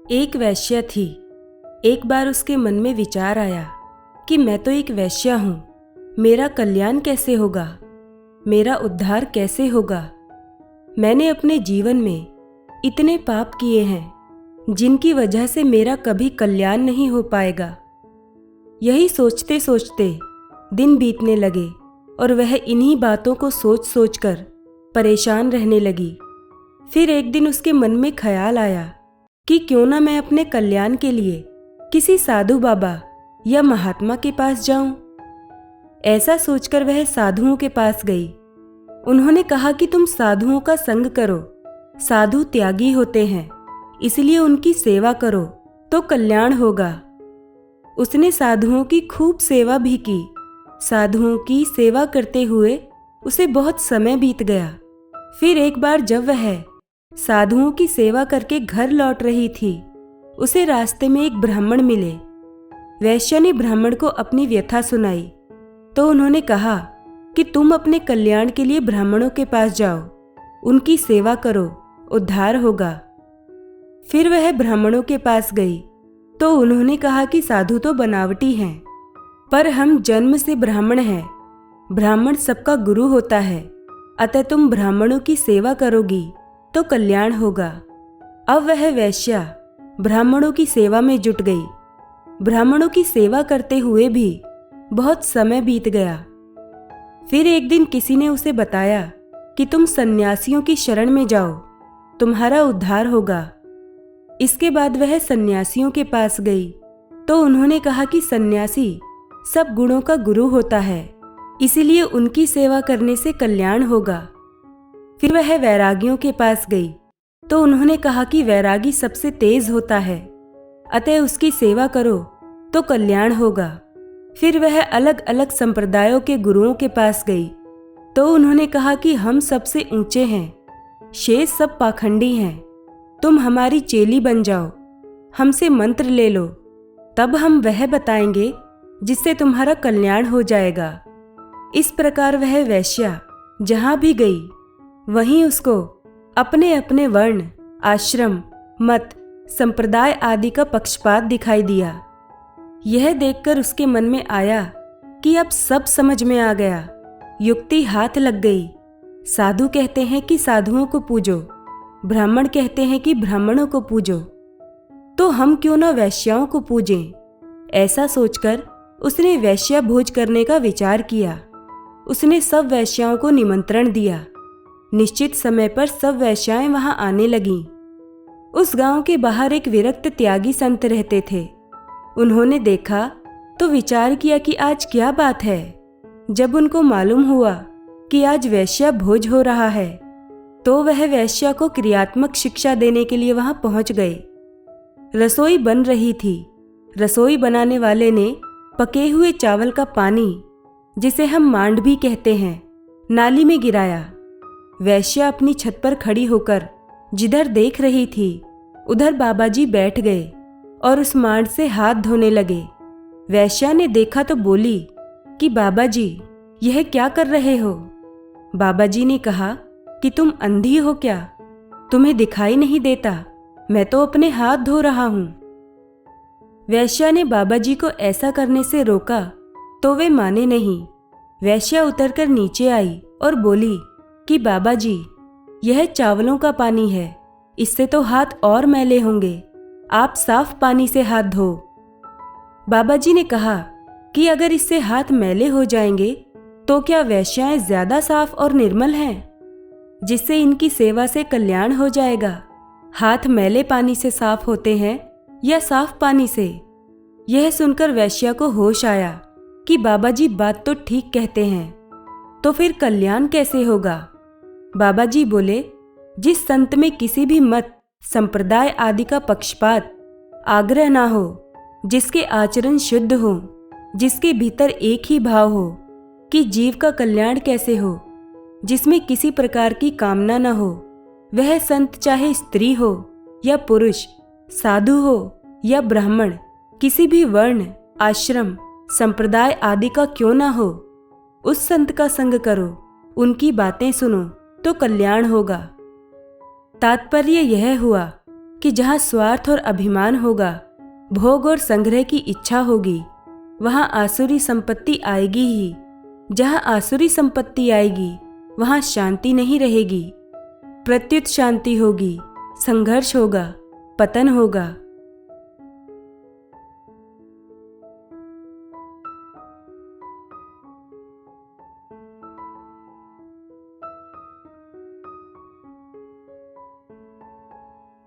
एक वैश्या थी। एक बार उसके मन में विचार आया कि मैं तो एक वैश्या हूँ, मेरा कल्याण कैसे होगा, मेरा उद्धार कैसे होगा। मैंने अपने जीवन में इतने पाप किए हैं जिनकी वजह से मेरा कभी कल्याण नहीं हो पाएगा। यही सोचते सोचते दिन बीतने लगे और वह इन्हीं बातों को सोच सोचकर परेशान रहने लगी। फिर एक दिन उसके मन में ख्याल आया कि क्यों ना मैं अपने कल्याण के लिए किसी साधु बाबा या महात्मा के पास जाऊं। ऐसा सोचकर वह साधुओं के पास गई। उन्होंने कहा कि तुम साधुओं का संग करो, साधु त्यागी होते हैं, इसलिए उनकी सेवा करो तो कल्याण होगा। उसने साधुओं की खूब सेवा भी की। साधुओं की सेवा करते हुए उसे बहुत समय बीत गया। फिर एक बार जब वह साधुओं की सेवा करके घर लौट रही थी, उसे रास्ते में एक ब्राह्मण मिले। वैश्या ने ब्राह्मण को अपनी व्यथा सुनाई तो उन्होंने कहा कि तुम अपने कल्याण के लिए ब्राह्मणों के पास जाओ, उनकी सेवा करो, उद्धार होगा। फिर वह ब्राह्मणों के पास गई तो उन्होंने कहा कि साधु तो बनावटी हैं, पर हम जन्म से ब्राह्मण हैं, ब्राह्मण सबका गुरु होता है, अतः तुम ब्राह्मणों की सेवा करोगी तो कल्याण होगा। अब वह वैश्या ब्राह्मणों की सेवा में जुट गई। ब्राह्मणों की सेवा करते हुए भी बहुत समय बीत गया। फिर एक दिन किसी ने उसे बताया कि तुम सन्यासियों की शरण में जाओ, तुम्हारा उद्धार होगा। इसके बाद वह सन्यासियों के पास गई तो उन्होंने कहा कि सन्यासी सब गुणों का गुरु होता है, इसीलिए उनकी सेवा करने से कल्याण होगा। फिर वह वैरागियों के पास गई तो उन्होंने कहा कि वैरागी सबसे तेज होता है, अतः उसकी सेवा करो तो कल्याण होगा। फिर वह अलग अलग संप्रदायों के गुरुओं के पास गई तो उन्होंने कहा कि हम सबसे ऊंचे हैं, शेष सब पाखंडी हैं, तुम हमारी चेली बन जाओ, हमसे मंत्र ले लो, तब हम वह बताएंगे जिससे तुम्हारा कल्याण हो जाएगा। इस प्रकार वह वैश्या जहां भी गई वहीं उसको अपने अपने वर्ण, आश्रम, मत, संप्रदाय आदि का पक्षपात दिखाई दिया। यह देखकर उसके मन में आया कि अब सब समझ में आ गया, युक्ति हाथ लग गई। साधु कहते हैं कि साधुओं को पूजो, ब्राह्मण कहते हैं कि ब्राह्मणों को पूजो, तो हम क्यों न वैश्याओं को पूजें। ऐसा सोचकर उसने वैश्या भोज करने का विचार किया। उसने सब वैश्याओं को निमंत्रण दिया। निश्चित समय पर सब वैश्याएं वहां आने लगीं। उस गांव के बाहर एक विरक्त त्यागी संत रहते थे। उन्होंने देखा तो विचार किया कि आज क्या बात है। जब उनको मालूम हुआ कि आज वैश्या भोज हो रहा है तो वह वैश्या को क्रियात्मक शिक्षा देने के लिए वहां पहुंच गए। रसोई बन रही थी। रसोई बनाने वाले ने पके हुए चावल का पानी, जिसे हम मांड भी कहते हैं, नाली में गिराया। वैश्या अपनी छत पर खड़ी होकर जिधर देख रही थी उधर बाबाजी बैठ गए और उस मांड से हाथ धोने लगे। वैश्या ने देखा तो बोली कि बाबाजी, यह क्या कर रहे हो। बाबाजी ने कहा कि तुम अंधी हो क्या, तुम्हें दिखाई नहीं देता, मैं तो अपने हाथ धो रहा हूं। वैश्या ने बाबाजी को ऐसा करने से रोका तो वे माने नहीं। वैश्या उतरकर नीचे आई और बोली कि बाबाजी, यह चावलों का पानी है, इससे तो हाथ और मैले होंगे, आप साफ पानी से हाथ धो। बाबाजी ने कहा कि अगर इससे हाथ मैले हो जाएंगे तो क्या वैश्याएं ज्यादा साफ और निर्मल हैं, जिससे इनकी सेवा से कल्याण हो जाएगा। हाथ मैले पानी से साफ होते हैं या साफ पानी से। यह सुनकर वैश्या को होश आया कि बाबाजी बात तो ठीक कहते हैं, तो फिर कल्याण कैसे होगा। बाबाजी बोले, जिस संत में किसी भी मत, संप्रदाय आदि का पक्षपात, आग्रह ना हो, जिसके आचरण शुद्ध हो, जिसके भीतर एक ही भाव हो कि जीव का कल्याण कैसे हो, जिसमें किसी प्रकार की कामना न हो, वह संत चाहे स्त्री हो या पुरुष, साधु हो या ब्राह्मण, किसी भी वर्ण, आश्रम, संप्रदाय आदि का क्यों ना हो, उस संत का संग करो, उनकी बातें सुनो तो कल्याण होगा। तात्पर्य यह हुआ, कि जहाँ स्वार्थ और अभिमान होगा, भोग और संग्रह की इच्छा होगी, वहाँ आसुरी संपत्ति आएगी ही। जहाँ आसुरी संपत्ति आएगी, वहाँ शांति नहीं रहेगी। प्रत्युत शांति होगी, संघर्ष होगा, पतन होगा।